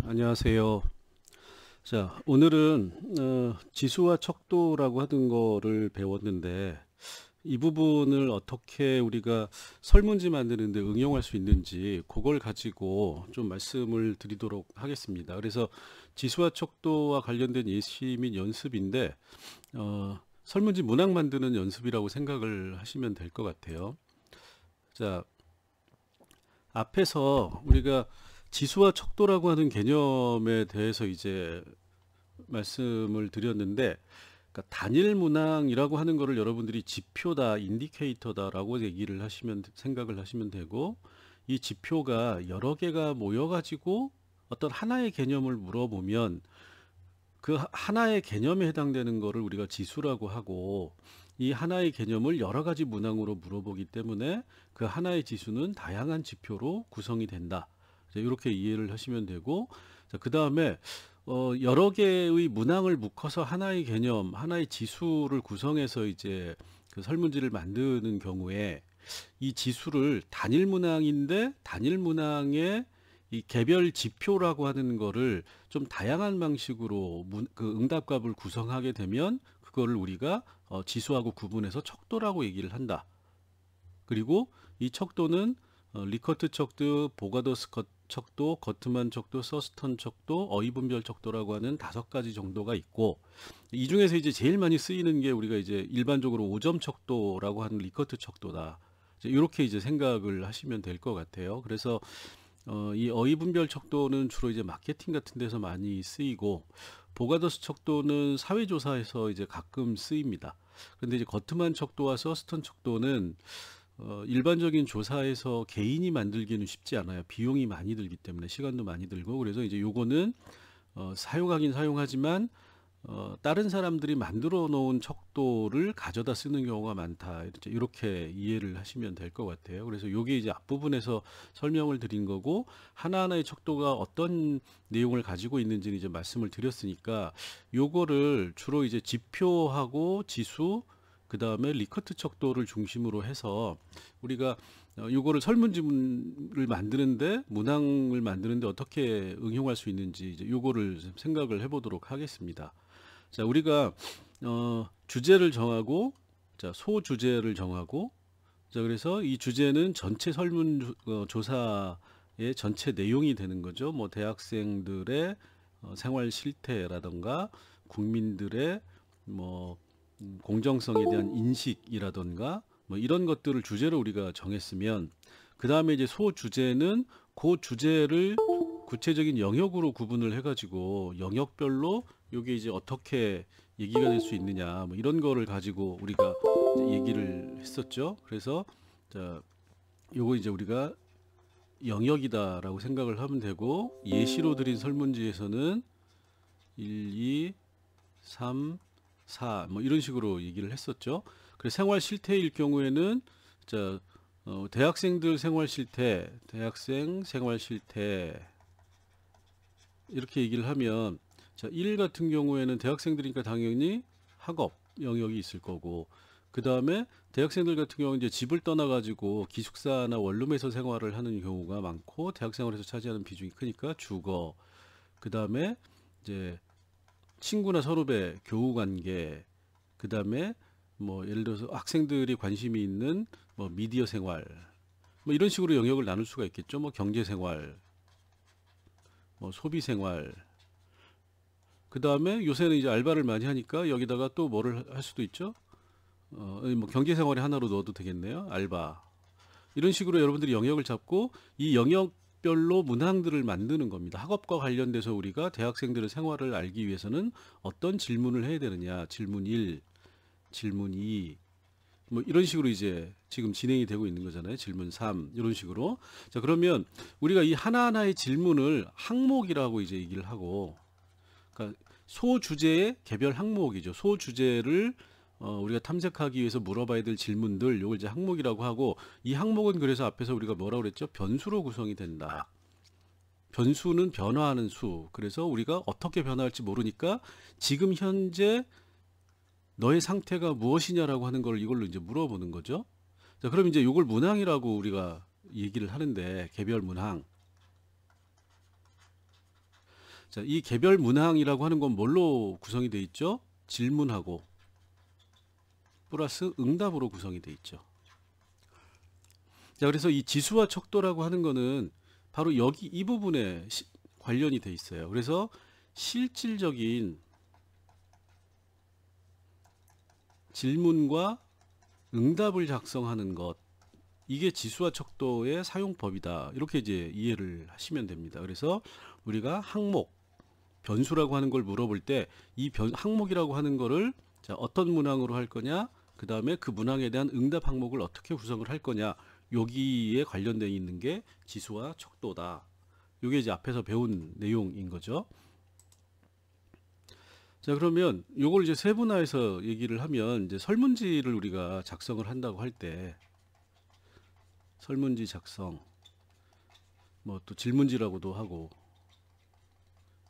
안녕하세요. 자, 오늘은 지수와 척도라고 하는 거를 배웠는데 이 부분을 어떻게 우리가 설문지 만드는데 응용할 수 있는지 그걸 가지고 좀 말씀을 드리도록 하겠습니다. 그래서 지수와 척도와 관련된 예시 및 연습인데 설문지 문항 만드는 연습이라고 생각을 하시면 될 것 같아요. 자, 앞에서 우리가 지수와 척도라고 하는 개념에 대해서 이제 말씀을 드렸는데, 그러니까 단일 문항이라고 하는 거를 여러분들이 지표다, 인디케이터다라고 얘기를 하시면 생각을 하시면 되고, 이 지표가 여러 개가 모여가지고 어떤 하나의 개념을 물어보면 그 하나의 개념에 해당되는 거를 우리가 지수라고 하고, 이 하나의 개념을 여러 가지 문항으로 물어보기 때문에 그 하나의 지수는 다양한 지표로 구성이 된다. 이렇게 이해를 하시면 되고, 그 다음에 여러 개의 문항을 묶어서 하나의 개념, 하나의 지수를 구성해서 이제 그 설문지를 만드는 경우에 이 지수를 단일 문항인데 단일 문항의 이 개별 지표라고 하는 거를 좀 다양한 방식으로 그 응답값을 구성하게 되면 그거를 우리가 지수하고 구분해서 척도라고 얘기를 한다. 그리고 이 척도는 리커트 척도, 보가더스 척도, 거트만 척도, 서스턴 척도, 어이분별 척도라고 하는 5가지 정도가 있고, 이 중에서 이제 제일 많이 쓰이는 게 우리가 이제 일반적으로 5점 척도라고 하는 리커트 척도다. 이렇게 이제 생각을 하시면 될 것 같아요. 그래서 이 어이분별 척도는 주로 이제 마케팅 같은 데서 많이 쓰이고, 보가더스 척도는 사회조사에서 이제 가끔 쓰입니다. 근데 이제 거트만 척도와 서스턴 척도는 일반적인 조사에서 개인이 만들기는 쉽지 않아요. 비용이 많이 들기 때문에 시간도 많이 들고, 그래서 이제 요거는 사용하긴 사용하지만 다른 사람들이 만들어 놓은 척도를 가져다 쓰는 경우가 많다. 이렇게 이해를 하시면 될 것 같아요. 그래서 요게 이제 앞부분에서 설명을 드린 거고, 하나하나의 척도가 어떤 내용을 가지고 있는지는 이제 말씀을 드렸으니까 요거를 주로 이제 지표하고 지수, 그 다음에 리커트 척도를 중심으로 해서 우리가 요거를 설문지를 만드는데, 문항을 만드는데 어떻게 응용할 수 있는지 이제 요거를 생각을 해보도록 하겠습니다. 자, 우리가 주제를 정하고, 자, 소주제를 정하고, 자, 그래서 이 주제는 전체 설문 조사의 전체 내용이 되는 거죠. 뭐 대학생들의 생활 실태라던가 국민들의 뭐 공정성에 대한 인식이라던가 뭐 이런 것들을 주제로 우리가 정했으면, 그 다음에 이제 소주제는 그 주제를 구체적인 영역으로 구분을 해가지고 영역별로 요게 이제 어떻게 얘기가 될 수 있느냐 뭐 이런 거를 가지고 우리가 이제 얘기를 했었죠. 그래서 자, 요거 이제 우리가 영역이다라고 생각을 하면 되고, 예시로 드린 설문지에서는 1, 2, 3, 4 뭐 이런 식으로 얘기를 했었죠. 그래서 생활 실태일 경우에는 자, 대학생들 생활 실태, 대학생 생활 실태 이렇게 얘기를 하면, 자, 1 같은 경우에는 대학생들이니까 당연히 학업 영역이 있을 거고, 그 다음에 대학생들 같은 경우는 이제 집을 떠나가지고 기숙사나 원룸에서 생활을 하는 경우가 많고, 대학 생활에서 차지하는 비중이 크니까 주거, 그 다음에 이제 친구나 선후배 교우 관계, 그 다음에 뭐 예를 들어서 학생들이 관심이 있는 뭐 미디어 생활, 뭐 이런 식으로 영역을 나눌 수가 있겠죠. 뭐 경제 생활, 뭐 소비 생활, 그 다음에 요새는 이제 알바를 많이 하니까 여기다가 또 뭐를 할 수도 있죠. 뭐 경제 생활의 하나로 넣어도 되겠네요. 알바. 이런 식으로 여러분들이 영역을 잡고 이 영역별로 문항들을 만드는 겁니다. 학업과 관련돼서 우리가 대학생들의 생활을 알기 위해서는 어떤 질문을 해야 되느냐. 질문 1, 질문 2, 뭐 이런 식으로 이제 지금 진행이 되고 있는 거잖아요. 질문 3, 이런 식으로. 자, 그러면 우리가 이 하나하나의 질문을 항목이라고 이제 얘기를 하고, 그러니까 소주제의 개별 항목이죠. 소주제를 우리가 탐색하기 위해서 물어봐야 될 질문들, 요걸 이제 항목이라고 하고, 이 항목은 그래서 앞에서 우리가 뭐라고 그랬죠? 변수로 구성이 된다. 변수는 변화하는 수. 그래서 우리가 어떻게 변화할지 모르니까 지금 현재 너의 상태가 무엇이냐라고 하는 걸 이걸로 이제 물어보는 거죠. 자, 그럼 이제 요걸 문항이라고 우리가 얘기를 하는데, 개별 문항. 자, 이 개별 문항이라고 하는 건 뭘로 구성이 되어 있죠? 질문하고 플러스 응답으로 구성이 되어 있죠. 자, 그래서 이 지수와 척도라고 하는 거는 바로 여기 이 부분에 관련이 돼 있어요. 그래서 실질적인 질문과 응답을 작성하는 것, 이게 지수와 척도의 사용법이다. 이렇게 이제 이해를 하시면 됩니다. 그래서 우리가 항목, 변수라고 하는 걸 물어볼 때 이 항목이라고 하는 거를 자, 어떤 문항으로 할 거냐, 그 다음에 그 문항에 대한 응답 항목을 어떻게 구성을 할 거냐, 여기에 관련되어 있는 게 지수와 척도다. 이게 이제 앞에서 배운 내용인 거죠. 자, 그러면 요걸 이제 세분화해서 얘기를 하면 이제 설문지를 우리가 작성을 한다고 할 때 설문지 작성, 뭐 또 질문지라고도 하고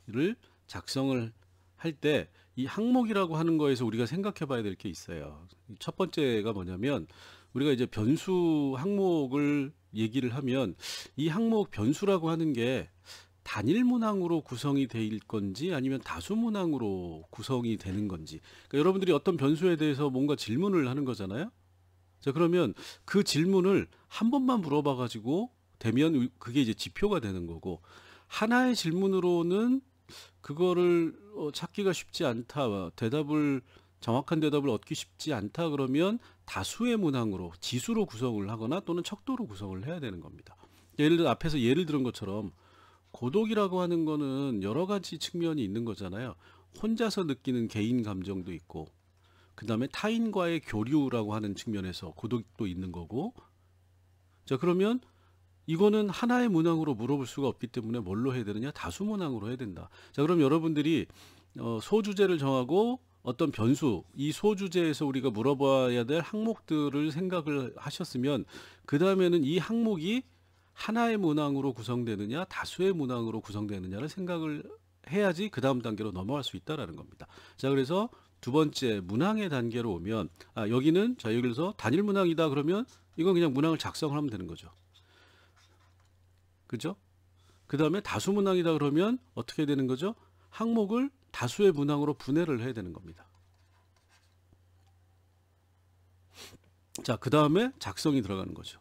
를 작성을 할 때 이 항목이라고 하는 거에서 우리가 생각해 봐야 될 게 있어요. 첫 번째가 뭐냐면 우리가 이제 변수 항목을 얘기를 하면 이 항목 변수라고 하는 게 단일 문항으로 구성이 될 건지 아니면 다수 문항으로 구성이 되는 건지, 그러니까 여러분들이 어떤 변수에 대해서 뭔가 질문을 하는 거잖아요. 자, 그러면 그 질문을 한 번만 물어봐 가지고 되면 그게 이제 지표가 되는 거고, 하나의 질문으로는 그거를 찾기가 쉽지 않다, 정확한 대답을 얻기 쉽지 않다 그러면 다수의 문항으로 지수로 구성을 하거나 또는 척도로 구성을 해야 되는 겁니다. 예를 들어 앞에서 예를 들은 것처럼 고독이라고 하는 거는 여러 가지 측면이 있는 거잖아요. 혼자서 느끼는 개인 감정도 있고, 그 다음에 타인과의 교류라고 하는 측면에서 고독도 있는 거고. 자, 그러면 이거는 하나의 문항으로 물어볼 수가 없기 때문에 뭘로 해야 되느냐? 다수 문항으로 해야 된다. 자, 그럼 여러분들이 소주제를 정하고 어떤 변수, 이 소주제에서 우리가 물어봐야 될 항목들을 생각을 하셨으면 그 다음에는 이 항목이 하나의 문항으로 구성되느냐 다수의 문항으로 구성되느냐를 생각을 해야지 그 다음 단계로 넘어갈 수 있다라는 겁니다. 자, 그래서 두 번째 문항의 단계로 오면 여기는 자, 여기서 단일 문항이다 그러면 이건 그냥 문항을 작성을 하면 되는 거죠. 그죠? 그 다음에 다수 문항이다 그러면 어떻게 되는 거죠? 항목을 다수의 문항으로 분해를 해야 되는 겁니다. 자, 그 다음에 작성이 들어가는 거죠.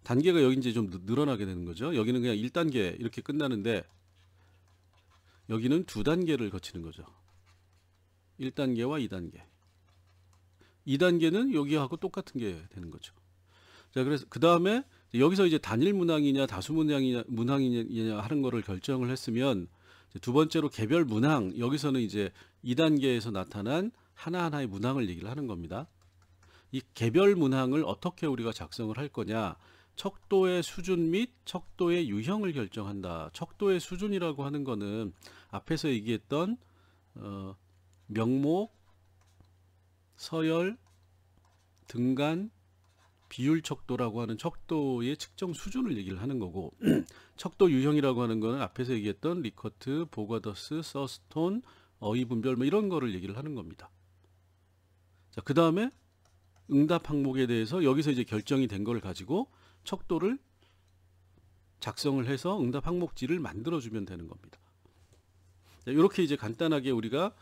단계가 여기 이제 좀 늘어나게 되는 거죠. 여기는 그냥 1단계 이렇게 끝나는데 여기는 2단계를 거치는 거죠. 1단계와 2단계. 2단계는 여기하고 똑같은 게 되는 거죠. 자, 그래서 그 다음에 여기서 이제 단일 문항이냐 다수 문항이냐 하는 거를 결정을 했으면 두 번째로 개별 문항, 여기서는 이제 2단계에서 나타난 하나하나의 문항을 얘기를 하는 겁니다. 이 개별 문항을 어떻게 우리가 작성을 할 거냐, 척도의 수준 및 척도의 유형을 결정한다. 척도의 수준이라고 하는 거는 앞에서 얘기했던 명목, 서열, 등간, 비율 척도라고 하는 척도의 측정 수준을 얘기를 하는 거고, 척도 유형이라고 하는 거는 앞에서 얘기했던 리커트, 보가더스, 서스톤, 어휘 분별 뭐 이런 거를 얘기를 하는 겁니다. 자, 그 다음에 응답 항목에 대해서 여기서 이제 결정이 된 걸 가지고 척도를 작성을 해서 응답 항목지를 만들어주면 되는 겁니다. 자, 이렇게 이제 간단하게 우리가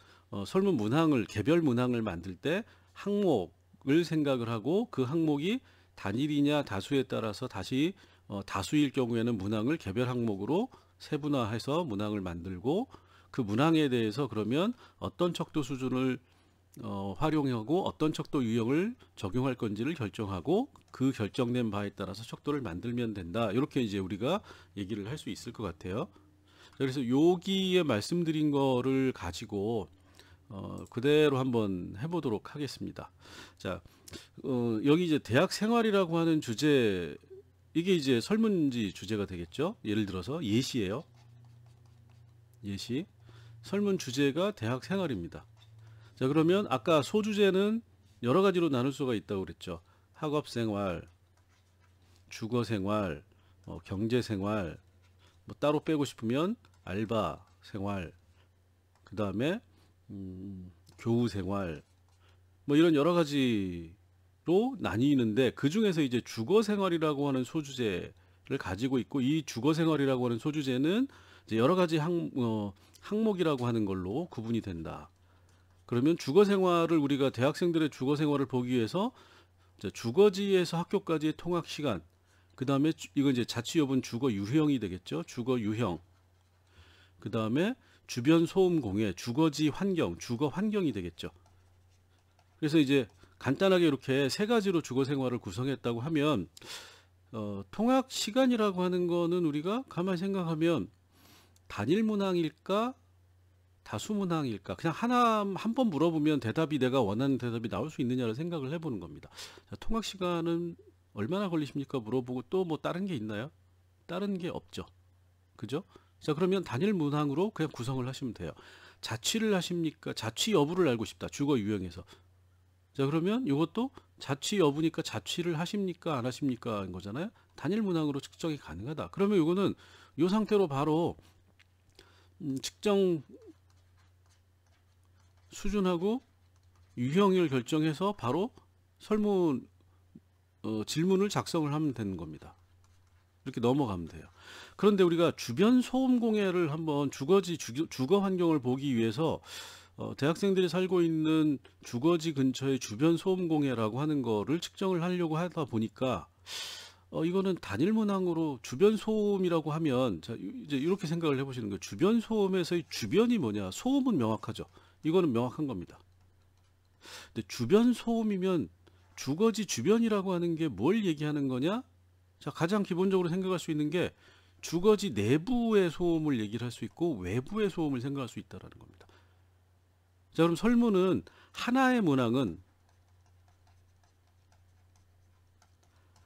설문 문항을, 개별 문항을 만들 때 항목을 생각을 하고 그 항목이 단일이냐 다수에 따라서 다시 다수일 경우에는 문항을 개별 항목으로 세분화해서 문항을 만들고, 그 문항에 대해서 그러면 어떤 척도 수준을 활용하고 어떤 척도 유형을 적용할 건지를 결정하고 그 결정된 바에 따라서 척도를 만들면 된다. 이렇게 이제 우리가 얘기를 할 수 있을 것 같아요. 그래서 여기에 말씀드린 거를 가지고 그대로 한번 해보도록 하겠습니다. 자, 여기 이제 대학 생활이라고 하는 주제, 이게 이제 설문지 주제가 되겠죠. 예를 들어서 예시예요. 예시. 설문 주제가 대학 생활입니다. 자, 그러면 아까 소주제는 여러 가지로 나눌 수가 있다고 그랬죠. 학업 생활, 주거 생활, 경제 생활, 뭐 따로 빼고 싶으면 알바 생활, 그 다음에 교우 생활, 뭐 이런 여러 가지로 나뉘는데 그 중에서 이제 주거 생활이라고 하는 소주제를 가지고 있고, 이 주거 생활이라고 하는 소주제는 이제 여러 가지 항목이라고 하는 걸로 구분이 된다. 그러면 주거 생활을 우리가 대학생들의 주거 생활을 보기 위해서 이제 주거지에서 학교까지의 통학 시간, 그 다음에 이건 이제 자취 여부는 주거 유형이 되겠죠. 주거 유형. 그 다음에 주변 소음 공해, 주거지 환경, 주거 환경이 되겠죠. 그래서 이제 간단하게 이렇게 세 가지로 주거 생활을 구성했다고 하면 통학 시간이라고 하는 거는 우리가 가만히 생각하면 단일 문항일까 다수 문항일까, 그냥 하나 한 번 물어보면 대답이 내가 원하는 대답이 나올 수 있느냐를 생각을 해보는 겁니다. 자, 통학 시간은 얼마나 걸리십니까 물어보고 또 뭐 다른 게 있나요? 다른 게 없죠. 그죠? 자, 그러면 단일 문항으로 그냥 구성을 하시면 돼요. 자취를 하십니까? 자취 여부를 알고 싶다. 주거 유형에서. 자, 그러면 이것도 자취 여부니까 자취를 하십니까? 안 하십니까? 인 거잖아요. 단일 문항으로 측정이 가능하다. 그러면 이거는 이 상태로 바로 측정 수준하고 유형을 결정해서 바로 설문 질문을 작성을 하면 되는 겁니다. 이렇게 넘어가면 돼요. 그런데 우리가 주변 소음 공해를 한번 주거 환경을 보기 위해서 대학생들이 살고 있는 주거지 근처의 주변 소음 공해라고 하는 거를 측정을 하려고 하다 보니까 이거는 단일 문항으로 주변 소음이라고 하면, 자, 이제 이렇게 생각을 해보시는 거예요. 주변 소음에서의 주변이 뭐냐? 소음은 명확하죠. 이거는 명확한 겁니다. 근데 주변 소음이면 주거지 주변이라고 하는 게 뭘 얘기하는 거냐? 자, 가장 기본적으로 생각할 수 있는 게 주거지 내부의 소음을 얘기를 할 수 있고 외부의 소음을 생각할 수 있다는 겁니다. 자, 그럼 설문은 하나의 문항은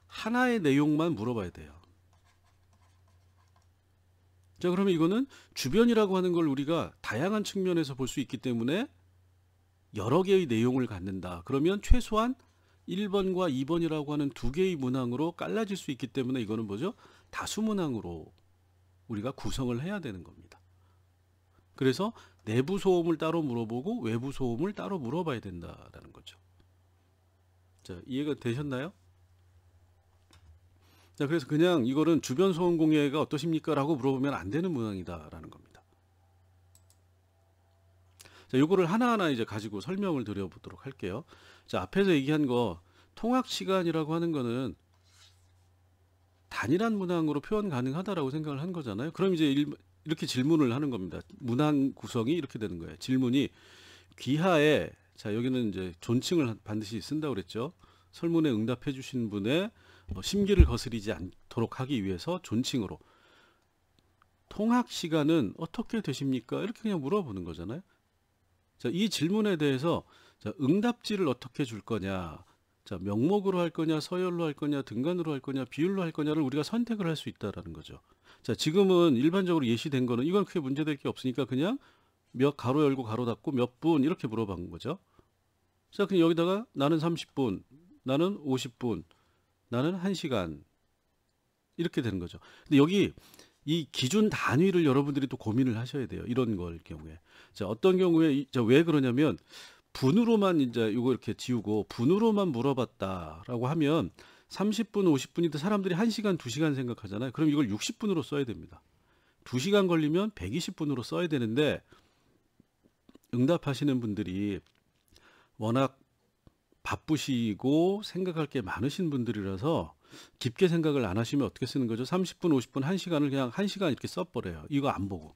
하나의 내용만 물어봐야 돼요. 자, 그러면 이거는 주변이라고 하는 걸 우리가 다양한 측면에서 볼 수 있기 때문에 여러 개의 내용을 갖는다. 그러면 최소한 1번과 2번이라고 하는 두 개의 문항으로 갈라질 수 있기 때문에 이거는 뭐죠? 다수 문항으로 우리가 구성을 해야 되는 겁니다. 그래서 내부 소음을 따로 물어보고 외부 소음을 따로 물어봐야 된다라는 거죠. 자, 이해가 되셨나요? 자, 그래서 그냥 이거는 주변 소음 공해가 어떠십니까? 라고 물어보면 안 되는 문항이다라는 겁니다. 자, 요거를 하나하나 이제 가지고 설명을 드려보도록 할게요. 자, 앞에서 얘기한 거 통학 시간이라고 하는 거는 단일한 문항으로 표현 가능하다라고 생각을 한 거잖아요. 그럼 이제 이렇게 질문을 하는 겁니다. 문항 구성이 이렇게 되는 거예요. 질문이 귀하에, 자, 여기는 이제 존칭을 반드시 쓴다고 그랬죠. 설문에 응답해 주신 분의 심기를 거스리지 않도록 하기 위해서 존칭으로 통학 시간은 어떻게 되십니까? 이렇게 그냥 물어보는 거잖아요. 자, 이 질문에 대해서 자, 응답지를 어떻게 줄 거냐, 자, 명목으로 할 거냐, 서열로 할 거냐, 등간으로 할 거냐, 비율로 할 거냐를 우리가 선택을 할 수 있다라는 거죠. 자, 지금은 일반적으로 예시된 거는 이건 크게 문제될 게 없으니까 그냥 몇 가로 열고 가로 닫고 몇 분 이렇게 물어본 거죠. 자, 그럼 여기다가 나는 30분, 나는 50분, 나는 1시간 이렇게 되는 거죠. 근데 여기 이 기준 단위를 여러분들이 또 고민을 하셔야 돼요. 이런 걸 경우에. 자, 어떤 경우에 왜 그러냐면 분으로만 이제 이거 이렇게 지우고 분으로만 물어봤다라고 하면 30분, 50분이든 사람들이 1시간, 2시간 생각하잖아요. 그럼 이걸 60분으로 써야 됩니다. 2시간 걸리면 120분으로 써야 되는데 응답하시는 분들이 워낙 바쁘시고 생각할 게 많으신 분들이라서 깊게 생각을 안 하시면 어떻게 쓰는 거죠? 30분, 50분, 1시간을 그냥 1시간 이렇게 써버려요. 이거 안 보고.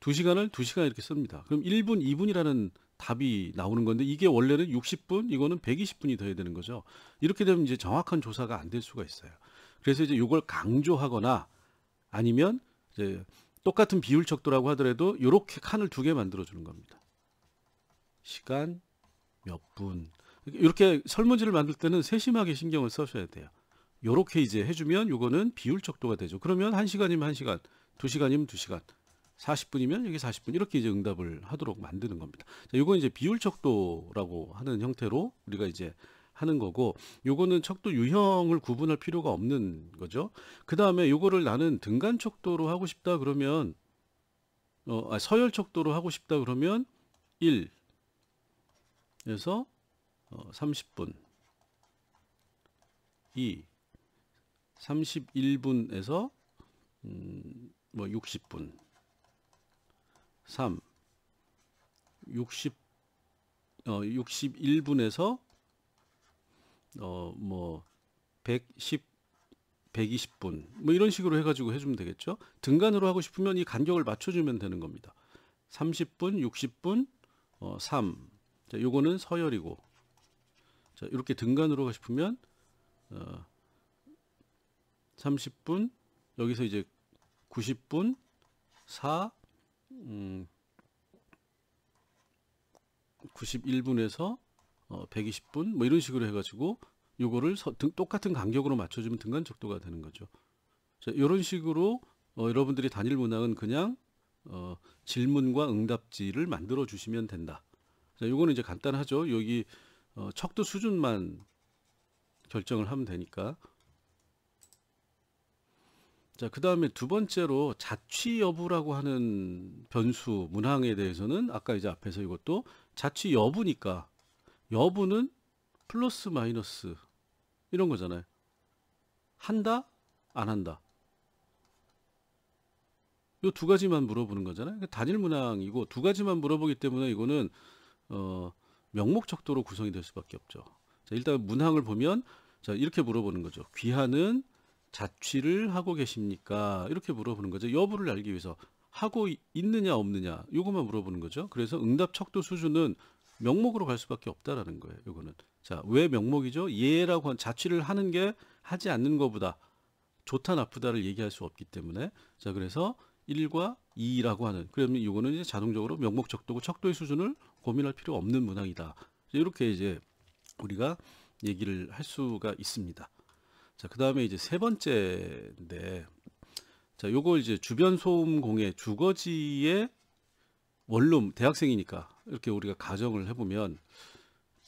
2시간을 2시간 이렇게 씁니다. 그럼 1분, 2분이라는 답이 나오는 건데 이게 원래는 60분, 이거는 120분이 돼야 되는 거죠. 이렇게 되면 이제 정확한 조사가 안 될 수가 있어요. 그래서 이제 이걸 강조하거나 아니면 이제 똑같은 비율 척도라고 하더라도 이렇게 칸을 2개 만들어 주는 겁니다. 시간, 몇 분. 이렇게 설문지를 만들 때는 세심하게 신경을 써셔야 돼요. 이렇게 이제 해주면 이거는 비율 척도가 되죠. 그러면 1시간이면 1시간, 2시간이면 2시간, 40분이면 여기 40분 이렇게 이제 응답을 하도록 만드는 겁니다. 자, 이건 이제 비율 척도라고 하는 형태로 우리가 이제 하는 거고, 요거는 척도 유형을 구분할 필요가 없는 거죠. 그 다음에 요거를 나는 등간 척도로 하고 싶다 그러면 서열 척도로 하고 싶다 그러면 1에서 30분, 2, 31분에서 뭐 60분, 3, 61분에서 뭐 110, 120분 뭐 이런 식으로 해가지고 해주면 되겠죠. 등간으로 하고 싶으면 이 간격을 맞춰주면 되는 겁니다. 30분, 60분, 3. 자, 요거는 서열이고, 자, 이렇게 등간으로 하고 싶으면 30분, 여기서 이제 90분, 4, 91분에서 120분 뭐 이런 식으로 해가지고 요거를 똑같은 간격으로 맞춰주면 등간 척도가 되는 거죠. 자, 이런 식으로 여러분들이 단일 문항은 그냥 질문과 응답지를 만들어 주시면 된다. 자, 요거는 이제 간단하죠. 여기 척도 수준만 결정을 하면 되니까. 자, 그 다음에 두 번째로 자취 여부라고 하는 변수 문항에 대해서는 아까 이제 앞에서 이것도 자취 여부니까 여부는 플러스 마이너스 이런 거잖아요. 한다? 안 한다? 이 두 가지만 물어보는 거잖아요. 단일 문항이고 두 가지만 물어보기 때문에 이거는 명목 척도로 구성이 될 수밖에 없죠. 자, 일단 문항을 보면 자, 이렇게 물어보는 거죠. 귀하는 자취를 하고 계십니까? 이렇게 물어보는 거죠. 여부를 알기 위해서 하고 있느냐 없느냐 이것만 물어보는 거죠. 그래서 응답 척도 수준은 명목으로 갈 수밖에 없다라는 거예요. 이거는 자, 왜 명목이죠? 예라고 한 자취를 하는 게 하지 않는 것보다 좋다 나쁘다를 얘기할 수 없기 때문에 자, 그래서 1과 2라고 하는 그러면 이거는 이제 자동적으로 명목 척도고 척도의 수준을 고민할 필요 없는 문항이다. 이렇게 이제 우리가 얘기를 할 수가 있습니다. 자, 그 다음에 이제 세 번째인데, 자, 요걸 이제 주변 소음 공해 주거지의 원룸, 대학생이니까 이렇게 우리가 가정을 해보면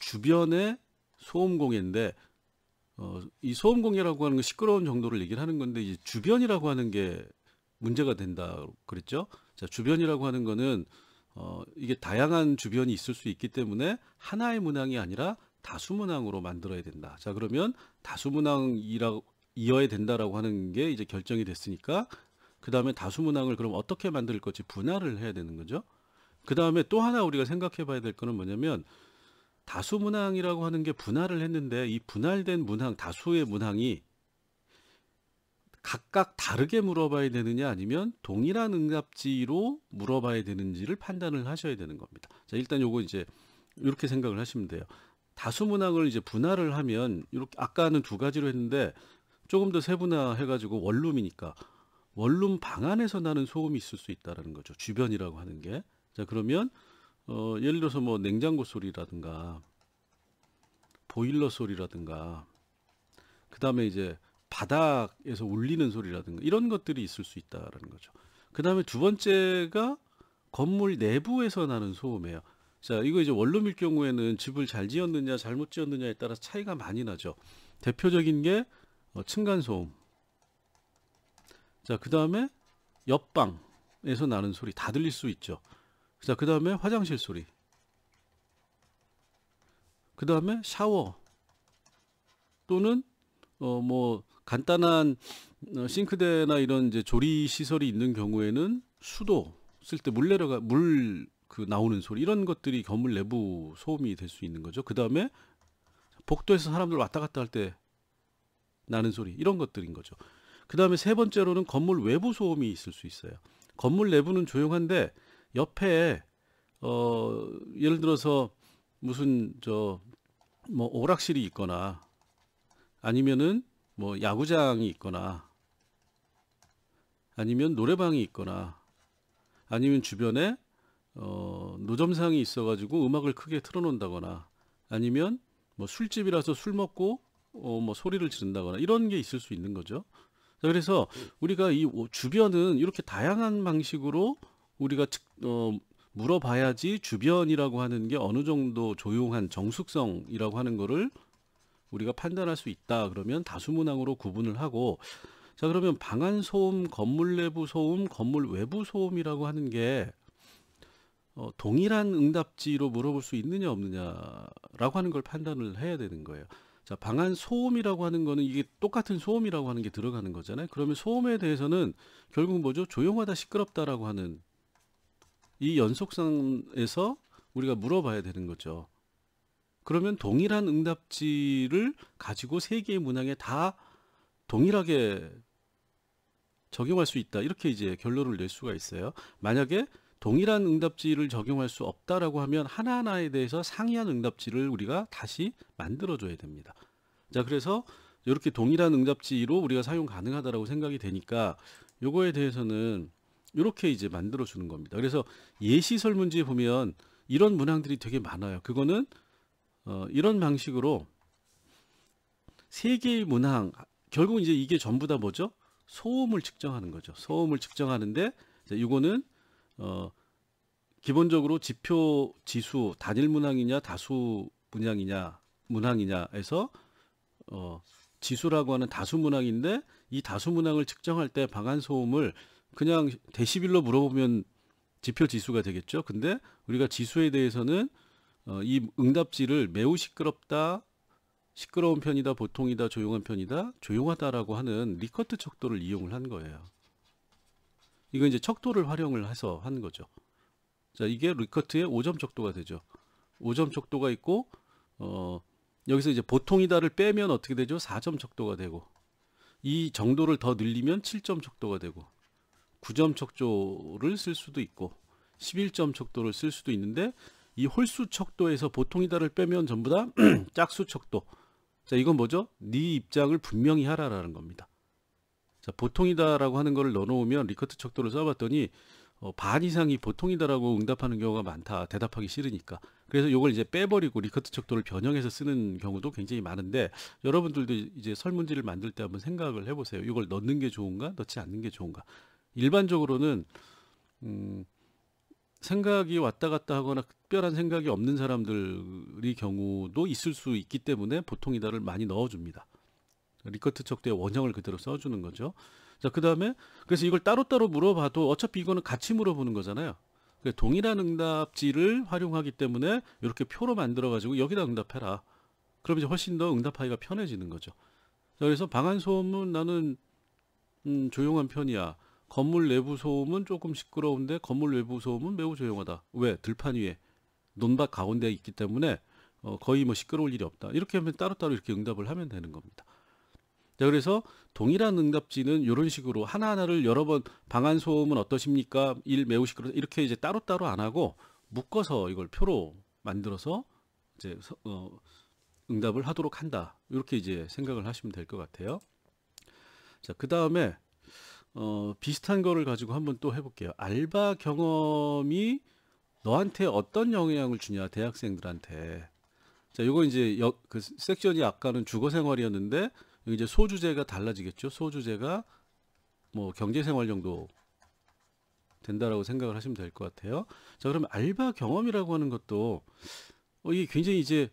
주변의 소음 공해인데, 이 소음 공해라고 하는 건 시끄러운 정도를 얘기를 하는 건데, 이제 주변이라고 하는 게 문제가 된다 그랬죠. 자, 주변이라고 하는 거는 이게 다양한 주변이 있을 수 있기 때문에 하나의 문항이 아니라 다수문항으로 만들어야 된다. 자, 그러면 다수문항이어야 된다라고 하는 게 이제 결정이 됐으니까 그 다음에 다수문항을 그럼 어떻게 만들 건지 분할을 해야 되는 거죠. 그 다음에 또 하나 우리가 생각해 봐야 될 거는 뭐냐면 다수문항이라고 하는 게 분할을 했는데 이 분할된 문항, 다수의 문항이 각각 다르게 물어봐야 되느냐 아니면 동일한 응답지로 물어봐야 되는지를 판단을 하셔야 되는 겁니다. 자, 일단 요거 이제 이렇게 생각을 하시면 돼요. 다수문항을 이제 분할을 하면 이렇게 아까는 두 가지로 했는데 조금 더 세분화해 가지고 원룸이니까 원룸 방 안에서 나는 소음이 있을 수 있다라는 거죠. 주변이라고 하는 게. 자, 그러면 예를 들어서 뭐 냉장고 소리라든가 보일러 소리라든가 그다음에 이제 바닥에서 울리는 소리라든가 이런 것들이 있을 수 있다라는 거죠. 그다음에 두 번째가 건물 내부에서 나는 소음이에요. 자, 이거 이제 원룸일 경우에는 집을 잘 지었느냐 잘못 지었느냐에 따라서 차이가 많이 나죠. 대표적인 게 층간소음. 자, 그 다음에 옆방에서 나는 소리 다 들릴 수 있죠. 자, 그 다음에 화장실 소리. 그 다음에 샤워 또는 뭐 간단한 싱크대나 이런 이제 조리 시설이 있는 경우에는 수도 쓸 때 물 내려가 물 그 나오는 소리 이런 것들이 건물 내부 소음이 될 수 있는 거죠. 그 다음에 복도에서 사람들 왔다 갔다 할 때 나는 소리 이런 것들인 거죠. 그 다음에 세 번째로는 건물 외부 소음이 있을 수 있어요. 건물 내부는 조용한데 옆에 예를 들어서 무슨 뭐 오락실이 있거나 아니면은 뭐 야구장이 있거나 아니면 노래방이 있거나 아니면 주변에 노점상이 있어가지고 음악을 크게 틀어놓는다거나 아니면 뭐 술집이라서 술 먹고 뭐 소리를 지른다거나 이런 게 있을 수 있는 거죠. 자, 그래서 우리가 이 주변은 이렇게 다양한 방식으로 우리가 물어봐야지 주변이라고 하는 게 어느 정도 조용한 정숙성이라고 하는 거를 우리가 판단할 수 있다. 그러면 다수문항으로 구분을 하고 자, 그러면 방안 소음, 건물 내부 소음, 건물 외부 소음이라고 하는 게 동일한 응답지로 물어볼 수 있느냐 없느냐라고 하는 걸 판단을 해야 되는 거예요. 자, 방한 소음이라고 하는 거는 이게 똑같은 소음이라고 하는 게 들어가는 거잖아요. 그러면 소음에 대해서는 결국 뭐죠? 조용하다, 시끄럽다라고 하는 이 연속성에서 우리가 물어봐야 되는 거죠. 그러면 동일한 응답지를 가지고 세 개의 문항에 다 동일하게 적용할 수 있다. 이렇게 이제 결론을 낼 수가 있어요. 만약에 동일한 응답지를 적용할 수 없다라고 하면 하나하나에 대해서 상이한 응답지를 우리가 다시 만들어줘야 됩니다. 자, 그래서 이렇게 동일한 응답지로 우리가 사용 가능하다라고 생각이 되니까 요거에 대해서는 이렇게 이제 만들어주는 겁니다. 그래서 예시 설문지에 보면 이런 문항들이 되게 많아요. 그거는 이런 방식으로 세 개의 문항, 결국 이제 이게 전부 다 뭐죠? 소음을 측정하는 거죠. 소음을 측정하는데 이거는 기본적으로 지표 지수 단일 문항이냐 다수 문항이냐에서 지수라고 하는 다수 문항인데 이 다수 문항을 측정할 때 방한 소음을 그냥 데시벨로 물어보면 지표 지수가 되겠죠. 근데 우리가 지수에 대해서는 이 응답지를 매우 시끄럽다, 시끄러운 편이다, 보통이다, 조용한 편이다, 조용하다라고 하는 리커트 척도를 이용을 한 거예요. 이거 이제 척도를 활용을 해서 한 거죠. 자, 이게 리커트의 5점 척도가 되죠. 5점 척도가 있고 여기서 이제 보통이다를 빼면 어떻게 되죠? 4점 척도가 되고 이 정도를 더 늘리면 7점 척도가 되고 9점 척도를 쓸 수도 있고 11점 척도를 쓸 수도 있는데 이 홀수 척도에서 보통이다를 빼면 전부 다 짝수 척도. 자, 이건 뭐죠? 네 입장을 분명히 하라라는 겁니다. 자, 보통이다라고 하는 거를 넣어놓으면 리커트 척도를 써봤더니 반 이상이 보통이다라고 응답하는 경우가 많다. 대답하기 싫으니까. 그래서 이걸 이제 빼버리고 리커트 척도를 변형해서 쓰는 경우도 굉장히 많은데 여러분들도 이제 설문지를 만들 때 한번 생각을 해보세요. 이걸 넣는 게 좋은가? 넣지 않는 게 좋은가? 일반적으로는 생각이 왔다 갔다 하거나 특별한 생각이 없는 사람들의 경우도 있을 수 있기 때문에 보통이다를 많이 넣어줍니다. 리커트 척도의 원형을 그대로 써주는 거죠. 자, 그 다음에 그래서 이걸 따로따로 물어봐도 어차피 이거는 같이 물어보는 거잖아요. 동일한 응답지를 활용하기 때문에 이렇게 표로 만들어 가지고 여기다 응답해라. 그럼 이제 훨씬 더 응답하기가 편해지는 거죠. 자, 그래서 방한 소음은 나는 조용한 편이야. 건물 내부 소음은 조금 시끄러운데 건물 외부 소음은 매우 조용하다. 왜? 들판 위에 논밭 가운데에 있기 때문에 거의 뭐 시끄러울 일이 없다. 이렇게 하면 따로따로 이렇게 응답을 하면 되는 겁니다. 자, 그래서 동일한 응답지는 이런 식으로 하나하나를 여러 번 방한 소음은 어떠십니까? 1 매우 시끄럽다. 이렇게 이제 따로따로 안 하고 묶어서 이걸 표로 만들어서 이제 응답을 하도록 한다. 이렇게 이제 생각을 하시면 될 것 같아요. 자, 그 다음에 비슷한 거를 가지고 한번 또 해볼게요. 알바 경험이 너한테 어떤 영향을 주냐, 대학생들한테. 자, 요거 이제 그 섹션이 아까는 주거 생활이었는데 이제 소주제가 달라지겠죠. 소주제가 뭐 경제생활 정도 된다라고 생각을 하시면 될 것 같아요. 자, 그러면 알바 경험이라고 하는 것도 이게 굉장히 이제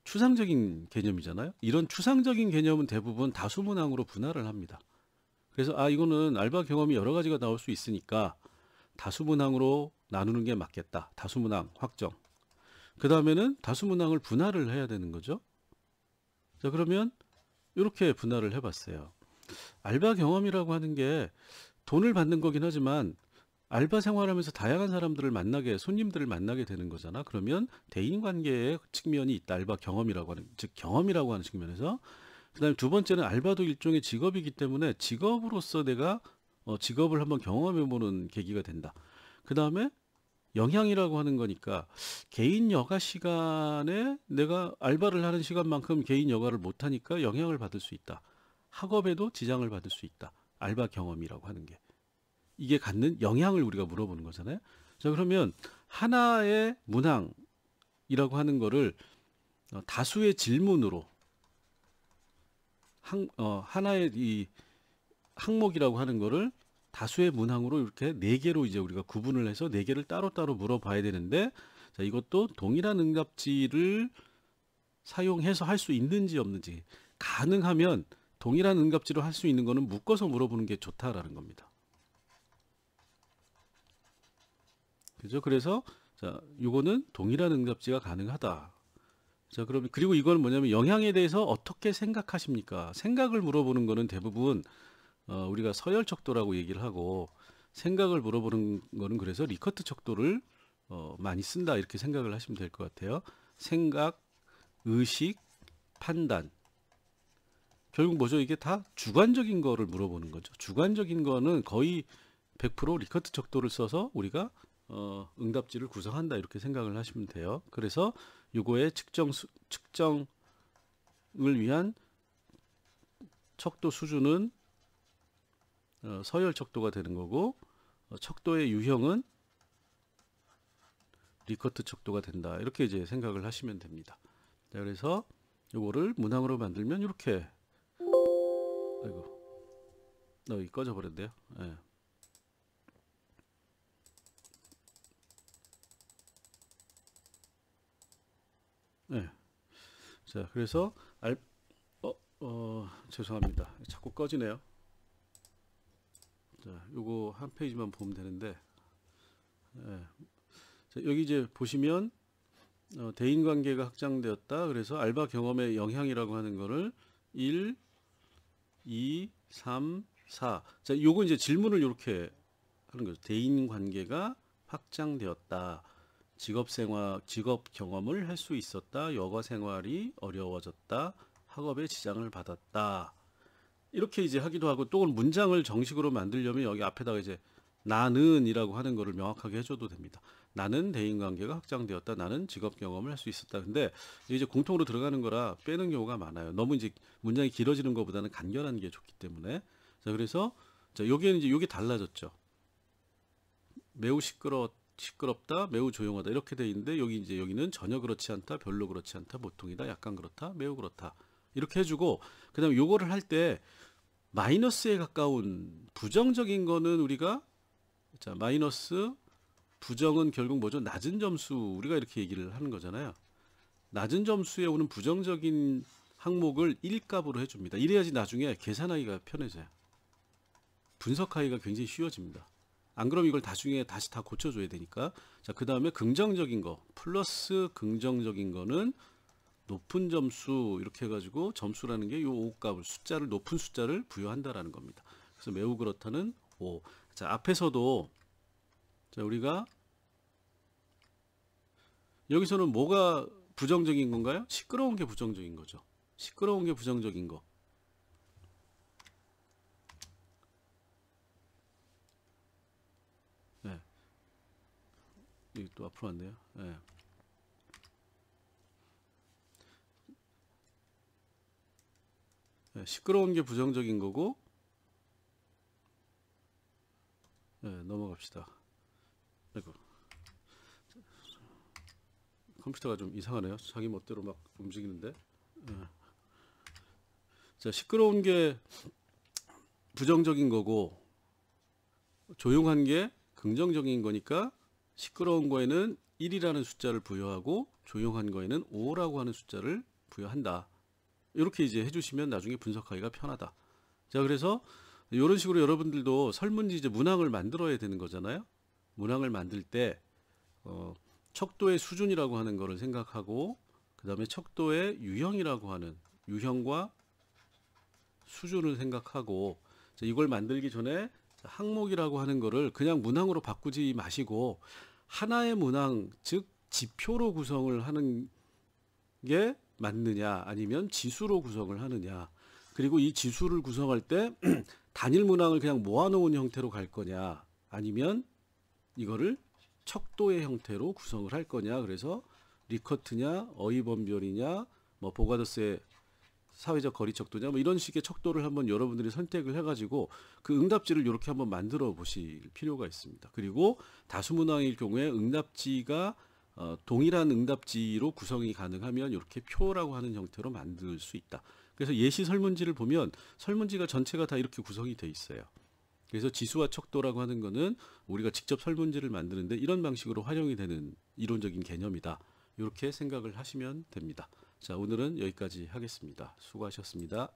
추상적인 개념이잖아요. 이런 추상적인 개념은 대부분 다수문항으로 분할을 합니다. 그래서 이거는 알바 경험이 여러 가지가 나올 수 있으니까 다수문항으로 나누는 게 맞겠다. 다수문항 확정. 그 다음에는 다수문항을 분할을 해야 되는 거죠. 자, 그러면 이렇게 분할을 해봤어요. 알바 경험이라고 하는 게 돈을 받는 거긴 하지만 알바 생활하면서 다양한 사람들을 만나게, 손님들을 만나게 되는 거잖아. 그러면 대인관계의 측면이 있다. 알바 경험이라고 하는, 즉 경험이라고 하는 측면에서. 그 다음에 두 번째는 알바도 일종의 직업이기 때문에 직업으로서 내가 직업을 한번 경험해보는 계기가 된다. 그 다음에 영향이라고 하는 거니까 개인 여가 시간에 내가 알바를 하는 시간만큼 개인 여가를 못하니까 영향을 받을 수 있다. 학업에도 지장을 받을 수 있다. 알바 경험이라고 하는 게. 이게 갖는 영향을 우리가 물어보는 거잖아요. 자, 그러면 하나의 문항이라고 하는 거를 다수의 질문으로 하나의 이 항목이라고 하는 거를 다수의 문항으로 이렇게 네 개로 이제 우리가 구분을 해서 네 개를 따로따로 물어봐야 되는데, 자, 이것도 동일한 응답지를 사용해서 할 수 있는지 없는지, 가능하면 동일한 응답지로 할 수 있는 거는 묶어서 물어보는 게 좋다라는 겁니다. 그죠? 그래서 자, 요거는 동일한 응답지가 가능하다. 자, 그럼 그리고 이건 뭐냐면 영향에 대해서 어떻게 생각하십니까? 생각을 물어보는 거는 대부분 우리가 서열 척도라고 얘기를 하고, 생각을 물어보는 거는 그래서 리커트 척도를 많이 쓴다 이렇게 생각을 하시면 될 것 같아요. 생각, 의식, 판단. 결국 뭐죠? 이게 다 주관적인 거를 물어보는 거죠. 주관적인 거는 거의 100% 리커트 척도를 써서 우리가 응답지를 구성한다 이렇게 생각을 하시면 돼요. 그래서 요거의 측정을 위한 척도 수준은 서열 척도가 되는 거고, 척도의 유형은 리커트 척도가 된다 이렇게 이제 생각을 하시면 됩니다. 자, 그래서 요거를 문항으로 만들면 이렇게, 아이고 여기 꺼져 버렸네요. 예. 네. 자, 그래서 죄송합니다. 자꾸 꺼지네요. 자, 요거 한 페이지만 보면 되는데, 예. 자, 여기 이제 보시면 대인 관계가 확장되었다. 그래서 알바 경험의 영향이라고 하는 거를 1, 2, 3, 4. 자, 요거 이제 질문을 이렇게 하는 거죠. 대인 관계가 확장되었다. 직업 경험을 할 수 있었다. 여가 생활이 어려워졌다. 학업에 지장을 받았다. 이렇게 이제 하기도 하고, 또 문장을 정식으로 만들려면 여기 앞에다가 이제 나는이라고 하는 거를 명확하게 해줘도 됩니다. 나는 대인관계가 확장되었다. 나는 직업 경험을 할 수 있었다. 근데 이제 공통으로 들어가는 거라 빼는 경우가 많아요. 너무 이제 문장이 길어지는 것보다는 간결한 게 좋기 때문에. 자, 그래서 자, 여기에는 이제 요게 달라졌죠. 매우 시끄럽다, 매우 조용하다 이렇게 돼 있는데, 여기 이제 여기는 전혀 그렇지 않다, 별로 그렇지 않다, 보통이다, 약간 그렇다, 매우 그렇다 이렇게 해주고, 그다음에 요거를 할 때 마이너스에 가까운 부정적인 거는 우리가, 자, 마이너스, 부정은 결국 뭐죠? 낮은 점수, 우리가 이렇게 얘기를 하는 거잖아요. 낮은 점수에 오는 부정적인 항목을 1값으로 해줍니다. 이래야지 나중에 계산하기가 편해져요. 분석하기가 굉장히 쉬워집니다. 안 그러면 이걸 나중에 다시 다 고쳐줘야 되니까. 자, 그 다음에 긍정적인 거, 플러스 긍정적인 거는 높은 점수 이렇게 해가지고, 점수라는 게 요 5값을, 숫자를, 높은 숫자를 부여한다라는 겁니다. 그래서 매우 그렇다는 5. 자, 앞에서도 자, 우리가 여기서는 뭐가 부정적인 건가요? 시끄러운 게 부정적인 거죠. 시끄러운 게 부정적인 거. 네. 여기 또 앞으로 왔네요. 네. 네, 시끄러운 게 부정적인 거고, 네, 넘어갑시다. 아이고. 컴퓨터가 좀 이상하네요. 자기 멋대로 막 움직이는데. 네. 자, 시끄러운 게 부정적인 거고, 조용한 게 긍정적인 거니까, 시끄러운 거에는 1이라는 숫자를 부여하고, 조용한 거에는 5라고 하는 숫자를 부여한다. 이렇게 이제 해주시면 나중에 분석하기가 편하다. 자, 그래서 이런 식으로 여러분들도 설문지 이제 문항을 만들어야 되는 거잖아요. 문항을 만들 때 척도의 수준이라고 하는 거를 생각하고, 그 다음에 척도의 유형이라고 하는, 유형과 수준을 생각하고, 자, 이걸 만들기 전에 항목이라고 하는 거를 그냥 문항으로 바꾸지 마시고, 하나의 문항, 즉 지표로 구성을 하는 게 맞느냐, 아니면 지수로 구성을 하느냐, 그리고 이 지수를 구성할 때 단일 문항을 그냥 모아놓은 형태로 갈 거냐, 아니면 이거를 척도의 형태로 구성을 할 거냐. 그래서 리커트냐, 어휘번별이냐, 뭐 보가더스의 사회적 거리 척도냐, 뭐 이런 식의 척도를 한번 여러분들이 선택을 해가지고 그 응답지를 이렇게 한번 만들어 보실 필요가 있습니다. 그리고 다수 문항일 경우에 응답지가 동일한 응답지로 구성이 가능하면 이렇게 표라고 하는 형태로 만들 수 있다. 그래서 예시 설문지를 보면 설문지가 전체가 다 이렇게 구성이 돼 있어요. 그래서 지수와 척도라고 하는 거는 우리가 직접 설문지를 만드는데 이런 방식으로 활용이 되는 이론적인 개념이다. 이렇게 생각을 하시면 됩니다. 자, 오늘은 여기까지 하겠습니다. 수고하셨습니다.